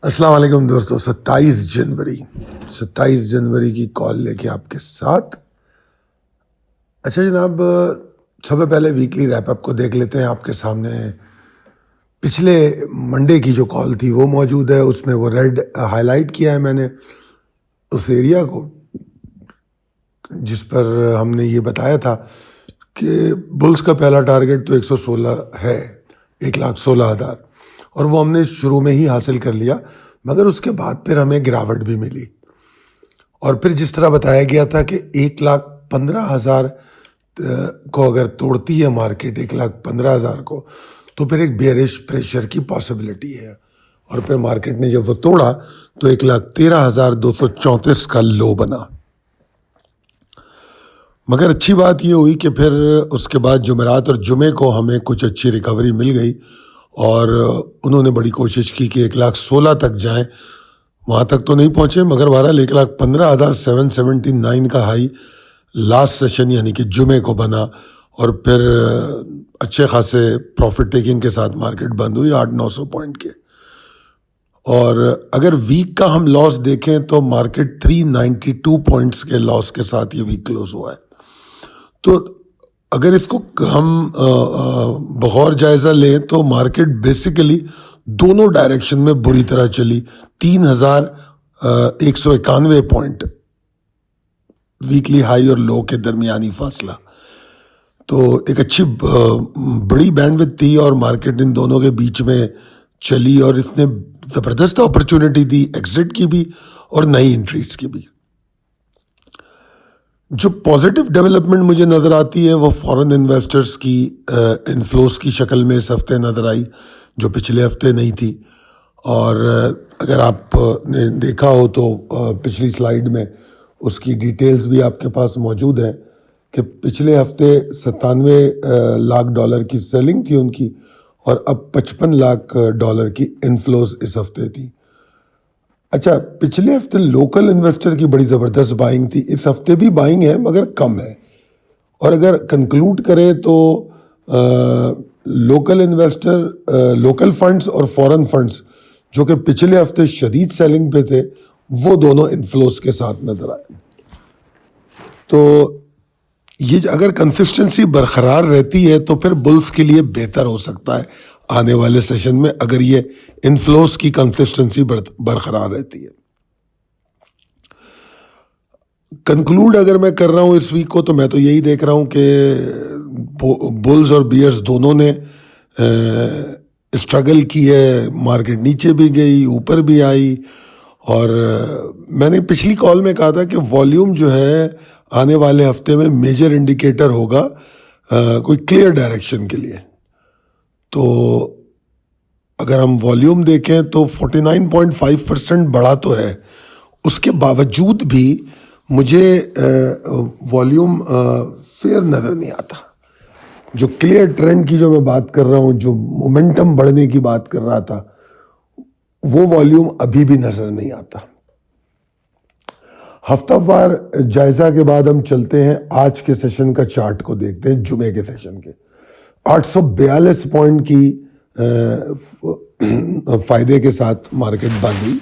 अस्सलाम वालेकुम दोस्तों। 27 जनवरी की कॉल लेके आपके साथ। अच्छा जनाब, सबसे पहले वीकली रैपअप को देख लेते हैं। आपके सामने पिछले मंडे की जो कॉल थी वो मौजूद है, उसमें वो रेड हाईलाइट किया है मैंने उस एरिया को जिस पर हमने ये बताया था कि बुल्स का पहला टारगेट तो 116 है, 1,16,000, और वो हमने शुरू में ही हासिल कर लिया। मगर उसके बाद फिर हमें गिरावट भी मिली और फिर जिस तरह बताया गया था कि 1,15,000 को अगर तोड़ती है मार्केट, 1,15,000 को, तो फिर एक बेयरिश प्रेशर की पॉसिबिलिटी है। और फिर मार्केट ने जब वो तोड़ा तो 1,13,234 का लो बना। मगर अच्छी बात ये हुई कि फिर उसके बाद जुमेरात और जुमे को हमें कुछ अच्छी रिकवरी मिल गई और उन्होंने बड़ी कोशिश की कि 1,16,000 तक जाएं। वहाँ तक तो नहीं पहुँचे, मगर बहरहाल 1,15,779 का हाई लास्ट सेशन यानी कि जुमे को बना और फिर अच्छे खासे प्रॉफिट टेकिंग के साथ मार्केट बंद हुई 800-900 पॉइंट के। और अगर वीक का हम लॉस देखें तो मार्केट 392 पॉइंट्स के लॉस के साथ ये वीक क्लोज हुआ है। तो अगर इसको हम बगौर जायज़ा लें तो मार्केट बेसिकली दोनों डायरेक्शन में बुरी तरह चली। 3,191 पॉइंट वीकली हाई और लो के दरमियानी फासला, तो एक अच्छी बड़ी बैंडविड्थ थी और मार्केट इन दोनों के बीच में चली और इसने ज़बरदस्त अपॉर्चुनिटी दी एग्जिट की भी और नई एंट्रीज की भी। जो पॉजिटिव डेवलपमेंट मुझे नज़र आती है वो फॉरेन इन्वेस्टर्स की इनफ्लोस की शक्ल में इस हफ्ते नज़र आई, जो पिछले हफ्ते नहीं थी। और अगर आपने देखा हो तो पिछली स्लाइड में उसकी डिटेल्स भी आपके पास मौजूद हैं कि पिछले हफ्ते 97 लाख डॉलर की सेलिंग थी उनकी और अब 55 लाख डॉलर की इनफ्लोस इस हफ्ते थी। अच्छा, पिछले हफ्ते लोकल इन्वेस्टर की बड़ी ज़बरदस्त बाइंग थी, इस हफ्ते भी बाइंग है मगर कम है। और अगर कंक्लूड करें तो लोकल इन्वेस्टर, लोकल फंड्स और फॉरेन फंड्स जो कि पिछले हफ्ते शदीद सेलिंग पे थे, वो दोनों इनफ्लोस के साथ नजर आए। तो ये अगर कंसिस्टेंसी बरकरार रहती है तो फिर बुल्स के लिए बेहतर हो सकता है आने वाले सेशन में, अगर ये इनफ्लोस की कंसिस्टेंसी बरकरार रहती है। कंक्लूड अगर मैं कर रहा हूँ इस वीक को तो मैं तो यही देख रहा हूँ कि बुल्स और बियर्स दोनों ने स्ट्रगल की है। मार्केट नीचे भी गई, ऊपर भी आई। और मैंने पिछली कॉल में कहा था कि वॉल्यूम जो है आने वाले हफ्ते में मेजर इंडिकेटर होगा कोई क्लियर डायरेक्शन के लिए। तो अगर हम वॉल्यूम देखें तो 49.5% बढ़ा तो है, उसके बावजूद भी मुझे वॉल्यूम फेयर नज़र नहीं आता। जो क्लियर ट्रेंड की जो मैं बात कर रहा हूँ, जो मोमेंटम बढ़ने की बात कर रहा था, वो वॉल्यूम अभी भी नज़र नहीं आता। हफ्तावार जायजा के बाद हम चलते हैं आज के सेशन का चार्ट को देखते हैं। जुमे के सेशन के 842 पॉइंट की फायदे के साथ मार्केट बंद हुई।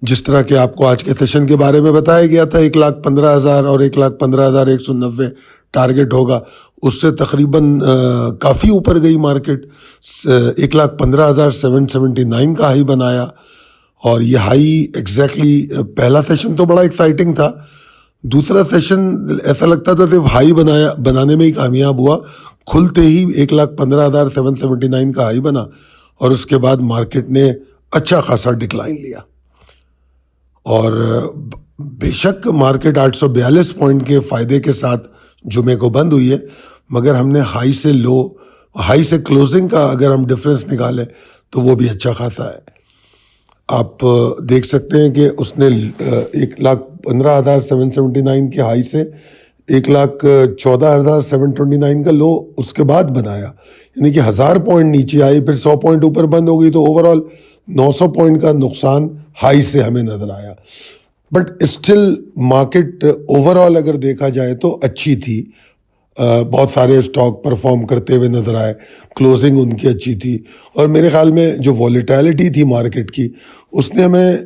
जिस तरह के आपको आज के सेशन के बारे में बताया गया था 1,15,000 और 1,15,190 टारगेट होगा, उससे तकरीबन काफ़ी ऊपर गई मार्केट। 1,15,779 का हाई बनाया और ये हाई एग्जैक्टली पहला सेशन तो बड़ा एक्साइटिंग था, दूसरा सेशन ऐसा लगता था सिर्फ हाई बनाने में ही कामयाब हुआ। खुलते ही 1,15,779 का हाई बना और उसके बाद मार्केट ने अच्छा खासा डिक्लाइन लिया। और बेशक मार्केट 842 पॉइंट के फायदे के साथ जुमे को बंद हुई है, मगर हमने हाई से क्लोजिंग का अगर हम डिफरेंस निकालें तो वो भी अच्छा खासा है। आप देख सकते हैं कि उसने 1,15,779 के हाई से 1,14,729 का लो उसके बाद बनाया, यानी कि 1000 पॉइंट नीचे आई, फिर 100 पॉइंट ऊपर बंद हो गई, तो ओवरऑल 900 पॉइंट का नुकसान हाई से हमें नजर आया। बट स्टिल मार्केट ओवरऑल अगर देखा जाए तो अच्छी थी। बहुत सारे स्टॉक परफॉर्म करते हुए नजर आए, क्लोजिंग उनकी अच्छी थी और मेरे ख्याल में जो वॉलेटिलिटी थी मार्केट की उसने हमें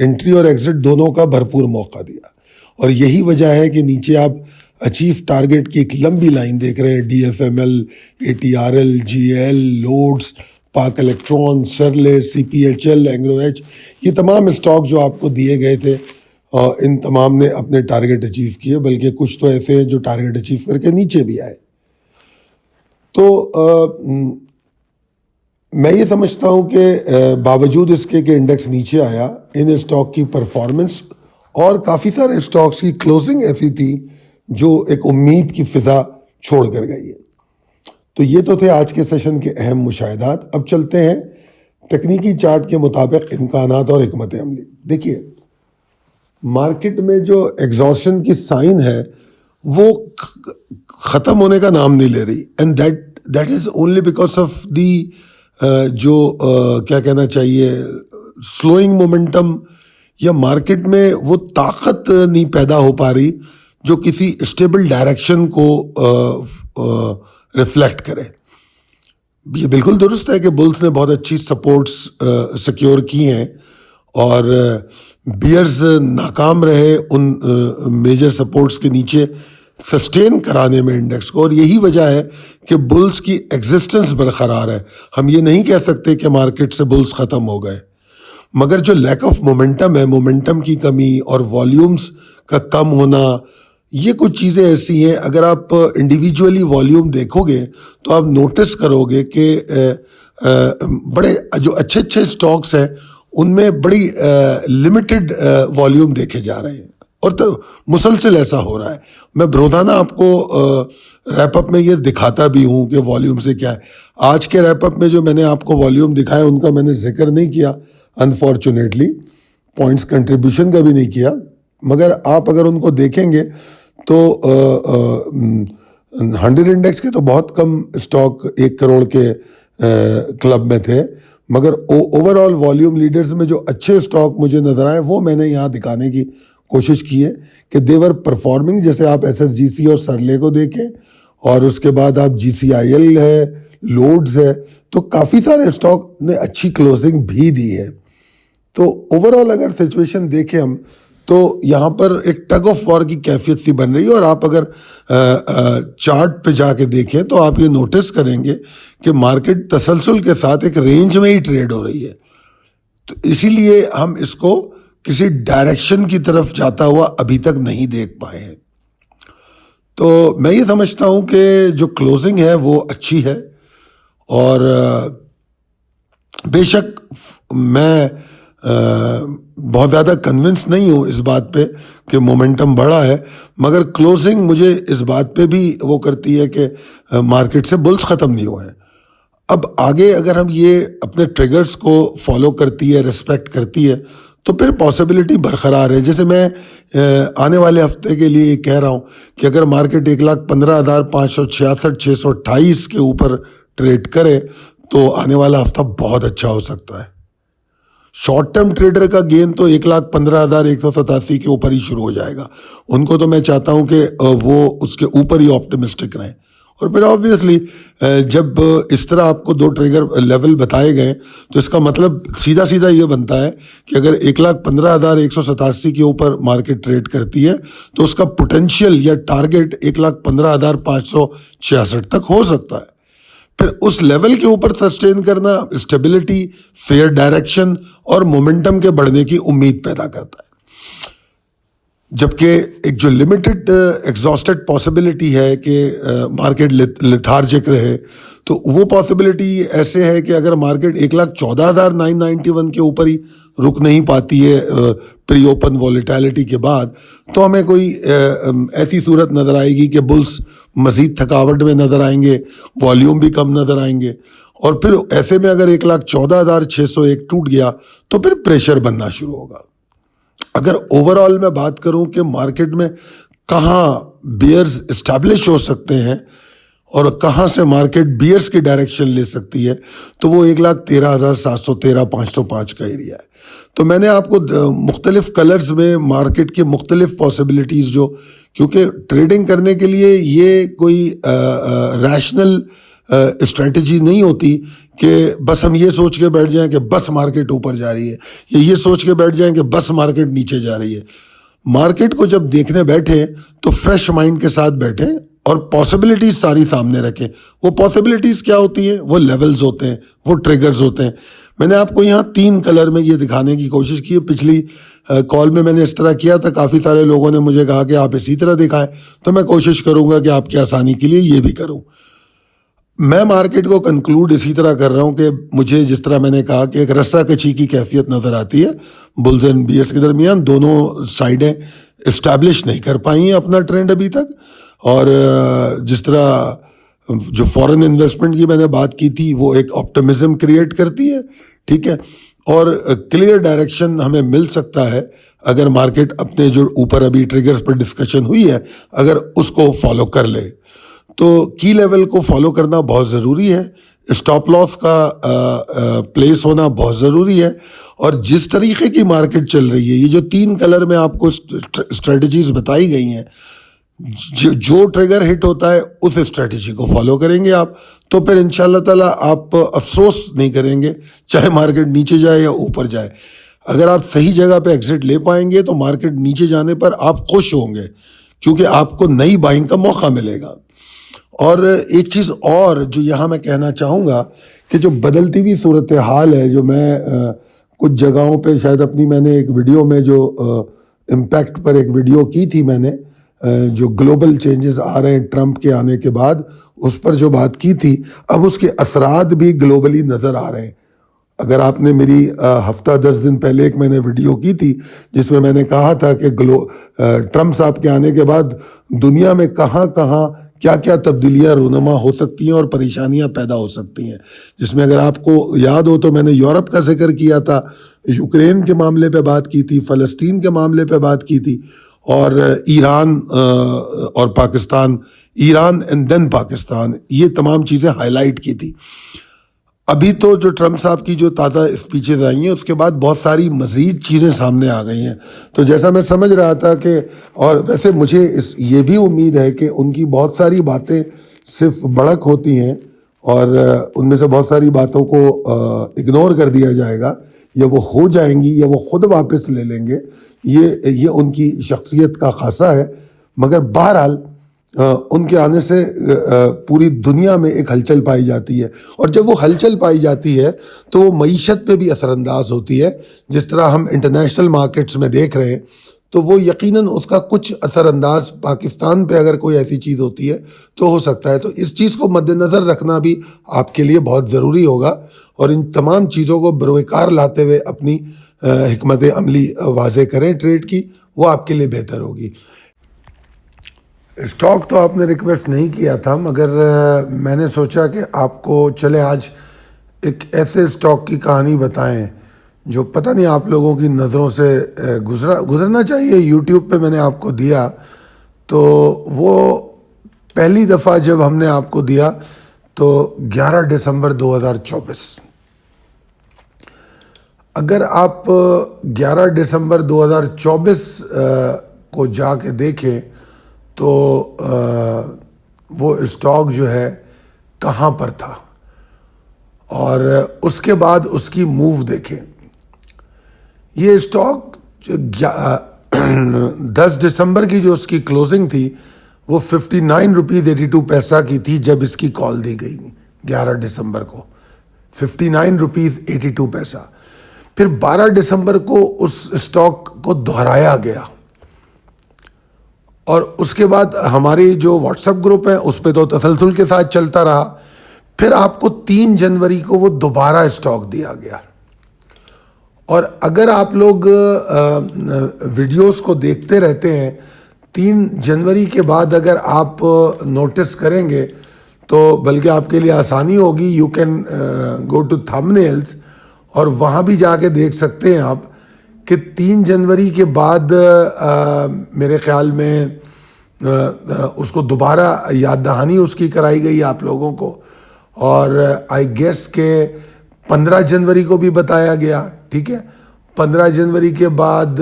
एंट्री और एग्जिट दोनों का भरपूर मौका दिया। और यही वजह है कि नीचे आप अचीव टारगेट की एक लंबी लाइन देख रहे हैं, DFML, ATRL, GL, लोड्स, पाक इलेक्ट्रॉन, सरले, CPHL, एंग्रोएच, ये तमाम स्टॉक जो आपको दिए गए थे, इन तमाम ने अपने टारगेट अचीव किए, बल्कि कुछ तो ऐसे हैं जो टारगेट अचीव करके नीचे भी आए। तो मैं ये समझता हूं कि बावजूद इसके कि इंडेक्स नीचे आया, इन स्टॉक की परफॉर्मेंस और काफ़ी सारे स्टॉक्स की क्लोजिंग ऐसी थी जो एक उम्मीद की फिजा छोड़ कर गई है। तो ये तो थे आज के सेशन के अहम मुशाहिदात। अब चलते हैं तकनीकी चार्ट के मुताबिक इम्कानात और हिकमत अमली। देखिए, मार्केट में जो एग्जॉशन की साइन है वो ख़त्म होने का नाम नहीं ले रही, and that is only because of the क्या कहना चाहिए, स्लोइंग मोमेंटम, या मार्केट में वो ताकत नहीं पैदा हो पा रही जो किसी स्टेबल डायरेक्शन को रिफ्लेक्ट करे। ये बिल्कुल दुरुस्त है कि बुल्स ने बहुत अच्छी सपोर्ट्स सिक्योर की हैं और बियर्स नाकाम रहे उन मेजर सपोर्ट्स के नीचे सस्टेन कराने में इंडेक्स को, और यही वजह है कि बुल्स की एग्जिस्टेंस बरकरार है। हम ये नहीं कह सकते कि मार्केट से बुल्स ख़त्म हो गए, मगर जो लैक ऑफ मोमेंटम है, मोमेंटम की कमी और वॉल्यूम्स का कम होना, ये कुछ चीज़ें ऐसी हैं, अगर आप इंडिविजुअली वॉल्यूम देखोगे तो आप नोटिस करोगे कि बड़े जो अच्छे अच्छे स्टॉक्स हैं उनमें बड़ी लिमिटेड वॉल्यूम देखे जा रहे हैं, और तो मुसलसल ऐसा हो रहा है। मैं रोज़ाना आपको रैपअप में ये दिखाता भी हूँ कि वॉल्यूम से क्या है। आज के रैपअप में जो मैंने आपको वॉल्यूम दिखाया उनका मैंने जिक्र नहीं किया अनफॉर्चुनेटली, पॉइंट्स कंट्रीब्यूशन का भी नहीं किया, मगर आप अगर उनको देखेंगे तो 100 इंडेक्स के तो बहुत कम स्टॉक 1 करोड़ के क्लब में थे, मगर ओवरऑल वॉल्यूम लीडर्स में जो अच्छे स्टॉक मुझे नजर आए वो मैंने यहाँ दिखाने की कोशिश की है कि देवर परफॉर्मिंग। जैसे आप SSGC और सरले को देखें, और उसके बाद आप GCIL है, लोड्स है, तो काफ़ी सारे स्टॉक ने अच्छी क्लोजिंग भी दी है। तो ओवरऑल अगर सिचुएशन देखें हम, तो यहाँ पर एक टग ऑफ वॉर की कैफियत सी बन रही है। और आप अगर चार्ट पे जाके देखें तो आप ये नोटिस करेंगे कि मार्केट तसलसल के साथ एक रेंज में ही ट्रेड हो रही है। तो इसीलिए हम इसको किसी डायरेक्शन की तरफ जाता हुआ अभी तक नहीं देख पाए हैं। तो मैं ये समझता हूँ कि जो क्लोजिंग है वो अच्छी है, और बेशक मैं बहुत ज़्यादा कन्विंस नहीं हूँ इस बात पे कि मोमेंटम बढ़ा है, मगर क्लोजिंग मुझे इस बात पे भी वो करती है कि मार्केट से बुल्स ख़त्म नहीं हुए हैं। अब आगे अगर हम ये अपने ट्रिगर्स को फॉलो करती है, रिस्पेक्ट करती है, तो फिर पॉसिबिलिटी बरकरार है। जैसे मैं आने वाले हफ्ते के लिए कह रहा हूँ कि अगर मार्केट 1,15,566,628 के ऊपर ट्रेड करे तो आने वाला हफ्ता बहुत अच्छा हो सकता है। शॉर्ट टर्म ट्रेडर का गेन तो 1,15,187 के ऊपर ही शुरू हो जाएगा। उनको तो मैं चाहता हूं कि वो उसके ऊपर ही ऑप्टिमिस्टिक रहें। और फिर ऑब्वियसली जब इस तरह आपको 2 ट्रिगर लेवल बताए गए तो इसका मतलब सीधा सीधा ये बनता है कि अगर 1,15,187 के ऊपर मार्केट ट्रेड करती है तो उसका पोटेंशियल या टारगेट 1,15,566 तक हो सकता है। फिर उस लेवल के ऊपर सस्टेन करना स्टेबिलिटी, फेयर डायरेक्शन और मोमेंटम के बढ़ने की उम्मीद पैदा करता है। जबकि एक जो लिमिटेड एग्जॉस्टेड पॉसिबिलिटी है कि मार्केट लेथार्जिक रहे, तो वो पॉसिबिलिटी ऐसे है कि अगर मार्केट 1,14,991 के ऊपर ही रुक नहीं पाती है प्री ओपन वॉलेटिलिटी के बाद, तो हमें कोई ऐसी सूरत नज़र आएगी कि बुल्स मज़ीद थकावट में नज़र आएंगे, वॉल्यूम भी कम नज़र आएंगे, और फिर ऐसे में अगर 1,14,601 टूट गया तो फिर प्रेशर बनना शुरू होगा। अगर ओवरऑल मैं बात करूं कि मार्केट में कहाँ बियर्स इस्टेब्लिश हो सकते हैं और कहाँ से मार्केट बियर्स की डायरेक्शन ले सकती है, तो वो 1,13,713,505 का एरिया है। तो मैंने आपको मुख्तलिफ कलर्स में मार्केट की मुख्तलिफ पॉसिबिलिटीज़, जो क्योंकि ट्रेडिंग करने के लिए ये कोई रैशनल स्ट्रेटजी नहीं होती कि बस हम ये सोच के बैठ जाएं कि बस मार्केट ऊपर जा रही है, या ये सोच के बैठ जाएं कि बस मार्केट नीचे जा रही है। मार्केट को जब देखने बैठे तो फ्रेश माइंड के साथ बैठे और पॉसिबिलिटीज सारी सामने रखें। वो पॉसिबिलिटीज क्या होती हैं? वो लेवल्स होते हैं, वो ट्रिगर्स होते हैं। मैंने आपको यहाँ 3 कलर में ये दिखाने की कोशिश की है। पिछली कॉल में मैंने इस तरह किया था, काफ़ी सारे लोगों ने मुझे कहा कि आप इसी तरह दिखाएं, तो मैं कोशिश करूंगा कि आपकी आसानी के लिए ये भी करूं। मैं मार्केट को कंक्लूड इसी तरह कर रहा हूं कि मुझे जिस तरह मैंने कहा कि एक रस्सा कची की कैफियत नज़र आती है बुल्स एंड बियर्स के दरमियान। दोनों साइडें इस्टेब्लिश नहीं कर पाई हैं अपना ट्रेंड अभी तक, और जिस तरह जो फॉरेन इन्वेस्टमेंट की मैंने बात की थी वो एक ऑप्टिमिज्म क्रिएट करती है, ठीक है, और क्लियर डायरेक्शन हमें मिल सकता है अगर मार्केट अपने जो ऊपर अभी ट्रिगर्स पर डिस्कशन हुई है अगर उसको फॉलो कर ले। तो की लेवल को फॉलो करना बहुत ज़रूरी है, स्टॉप लॉस का प्लेस होना बहुत ज़रूरी है, और जिस तरीके की मार्केट चल रही है, ये जो 3 कलर में आपको स्ट्रेटजीज बताई गई हैं, जो ट्रिगर हिट होता है उस स्ट्रेटजी को फॉलो करेंगे आप, तो फिर इंशाल्लाह ताला आप अफसोस नहीं करेंगे चाहे मार्केट नीचे जाए या ऊपर जाए। अगर आप सही जगह पे एग्जिट ले पाएंगे तो मार्केट नीचे जाने पर आप खुश होंगे क्योंकि आपको नई बाइंग का मौका मिलेगा। और एक चीज़ और जो यहाँ मैं कहना चाहूँगा कि जो बदलती हुई सूरत हाल है, जो मैं कुछ जगहों पे शायद अपनी मैंने एक वीडियो में जो इम्पैक्ट पर एक वीडियो की थी मैंने, जो ग्लोबल चेंजेस आ रहे हैं ट्रंप के आने के बाद, उस पर जो बात की थी, अब उसके असरात भी ग्लोबली नज़र आ रहे हैं। अगर आपने मेरी हफ्ता 10 दिन पहले एक मैंने वीडियो की थी जिसमें मैंने कहा था कि ट्रंप साहब के आने के बाद दुनिया में कहाँ कहाँ क्या क्या तब्दीलियाँ रूनुमा हो सकती हैं और परेशानियाँ पैदा हो सकती हैं, जिसमें अगर आपको याद हो तो मैंने यूरोप का जिक्र किया था, यूक्रेन के मामले पे बात की थी, फ़लस्तीन के मामले पे बात की थी, और ईरान और Pakistan, Iran and then Pakistan, ये तमाम चीज़ें हाईलाइट की थी। अभी तो जो ट्रंप साहब की जो ताज़ा स्पीचेज आई हैं उसके बाद बहुत सारी मज़ीद चीज़ें सामने आ गई हैं। तो जैसा मैं समझ रहा था कि, और वैसे मुझे ये भी उम्मीद है कि उनकी बहुत सारी बातें सिर्फ भड़क होती हैं और उनमें से बहुत सारी बातों को इग्नोर कर दिया जाएगा, या वो हो जाएंगी या वो खुद वापस ले लेंगे। ये उनकी शख्सियत का खासा है। मगर बहरहाल उनके आने से पूरी दुनिया में एक हलचल पाई जाती है, और जब वो हलचल पाई जाती है तो वो मईशत पे भी असरअंदाज होती है। जिस तरह हम इंटरनेशनल मार्केट्स में देख रहे हैं तो वो यकीनन उसका कुछ असरअंदाज पाकिस्तान पे अगर कोई ऐसी चीज़ होती है तो हो सकता है। तो इस चीज़ को मद्देनज़र रखना भी आपके लिए बहुत ज़रूरी होगा, और इन तमाम चीज़ों को बरवकार लाते हुए अपनी हिकमत अमली वाज़े करें ट्रेड की, वो आपके लिए बेहतर होगी। स्टॉक तो आपने रिक्वेस्ट नहीं किया था, मगर मैंने सोचा कि आपको चले आज एक ऐसे स्टॉक की कहानी बताएं जो पता नहीं आप लोगों की नज़रों से गुजरना चाहिए। यूट्यूब पे मैंने आपको दिया, तो वो पहली दफ़ा जब हमने आपको दिया तो 11 दिसंबर 2024। अगर आप 11 दिसंबर 2024 को जाके देखें तो वो स्टॉक जो है कहाँ पर था, और उसके बाद उसकी मूव देखें। ये स्टॉक 10 दिसंबर की जो उसकी क्लोजिंग थी वो 59 रुपीज़ 82 पैसा की थी जब इसकी कॉल दी गई 11 दिसंबर को, 59 रुपीज़ 82 पैसा। फिर 12 दिसंबर को उस स्टॉक को दोहराया गया, और उसके बाद हमारी जो व्हाट्सएप ग्रुप है उस पर तो तसलसल के साथ चलता रहा। फिर आपको 3 जनवरी को वो दोबारा स्टॉक दिया गया, और अगर आप लोग वीडियोस को देखते रहते हैं 3 जनवरी के बाद अगर आप नोटिस करेंगे तो बल्कि आपके लिए आसानी होगी, you can go to thumbnails और वहाँ भी जाके देख सकते हैं आप कि 3 जनवरी के बाद मेरे ख्याल में उसको दोबारा याद दहानी उसकी कराई गई आप लोगों को, और आई गेस के 15 जनवरी को भी बताया गया, ठीक है। 15 जनवरी के बाद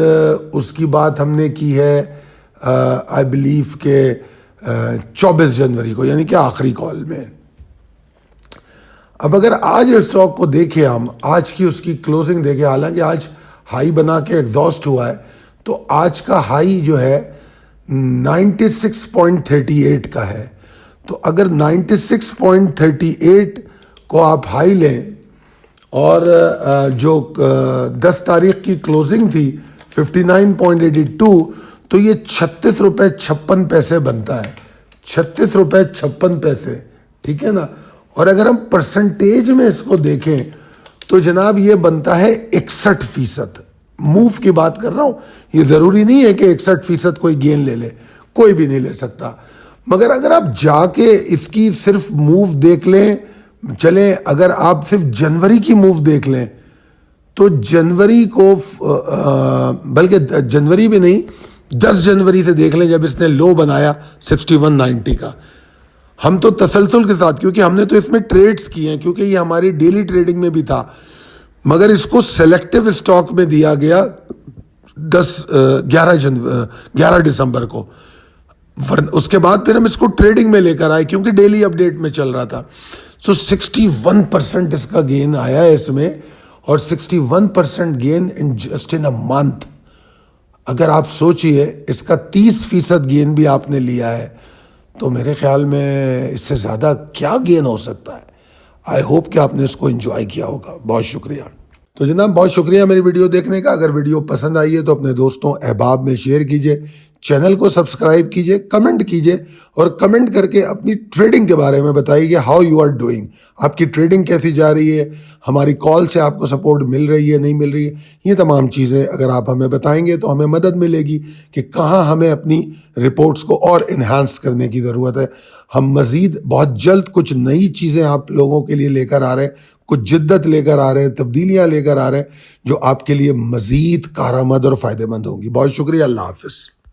उसकी बात हमने की है आई बिलीव के 24 जनवरी को, यानी कि आखिरी कॉल में। अब अगर आज इस स्टॉक को देखें, हम आज की उसकी क्लोजिंग देखें, हालांकि आज हाई बना के एग्जॉस्ट हुआ है, तो आज का हाई जो है 96.38 का है। तो अगर 96.38 को आप हाई लें और जो 10 तारीख की क्लोजिंग थी 59.82, तो ये 36 रुपये 56 पैसे बनता है, 36 रुपये 56 पैसे, ठीक है ना। और अगर हम परसेंटेज में इसको देखें तो जनाब ये बनता है 61%। मूव की बात कर रहा हूं, ये जरूरी नहीं है कि 61% कोई गेन ले ले, कोई भी नहीं ले सकता। मगर अगर आप जाके इसकी सिर्फ मूव देख लें, चले अगर आप सिर्फ जनवरी की मूव देख लें, तो जनवरी को बल्कि जनवरी भी नहीं, 10 जनवरी से देख लें, जब इसने लो बनाया 6190 का। हम तो तसलसल के साथ, क्योंकि हमने तो इसमें ट्रेड्स किए हैं, क्योंकि ये हमारी डेली ट्रेडिंग में भी था, मगर इसको सेलेक्टिव स्टॉक में दिया गया 11 दिसंबर को। उसके बाद फिर हम इसको ट्रेडिंग में लेकर आए, क्योंकि डेली अपडेट में चल रहा था। सो 61% इसका गेन आया है इसमें, और 61% gain in just in a month. अगर आप सोचिए इसका 30% गेन भी आपने लिया है, तो मेरे ख्याल में इससे ज़्यादा क्या गेन हो सकता है। आई होप कि आपने इसको एंजॉय किया होगा। बहुत शुक्रिया। तो जनाब बहुत शुक्रिया मेरी वीडियो देखने का। अगर वीडियो पसंद आई है तो अपने दोस्तों अहबाब में शेयर कीजिए, चैनल को सब्सक्राइब कीजिए, कमेंट कीजिए, और कमेंट करके अपनी ट्रेडिंग के बारे में बताइए, हाउ यू आर डूइंग, आपकी ट्रेडिंग कैसी जा रही है, हमारी कॉल से आपको सपोर्ट मिल रही है, नहीं मिल रही है। ये तमाम चीज़ें अगर आप हमें बताएंगे तो हमें मदद मिलेगी कि कहाँ हमें अपनी रिपोर्ट्स को और इन्हांस करने की ज़रूरत है। हम मज़ीद बहुत जल्द कुछ नई चीज़ें आप लोगों के लिए लेकर आ रहे हैं, कुछ जिद्दत लेकर आ रहे हैं, तब्दीलियाँ लेकर आ रहे हैं, जो आपके लिए मज़ीद कारआमद और फ़ायदेमंद होंगी। बहुत शुक्रिया। अल्लाह हाफ़िज़।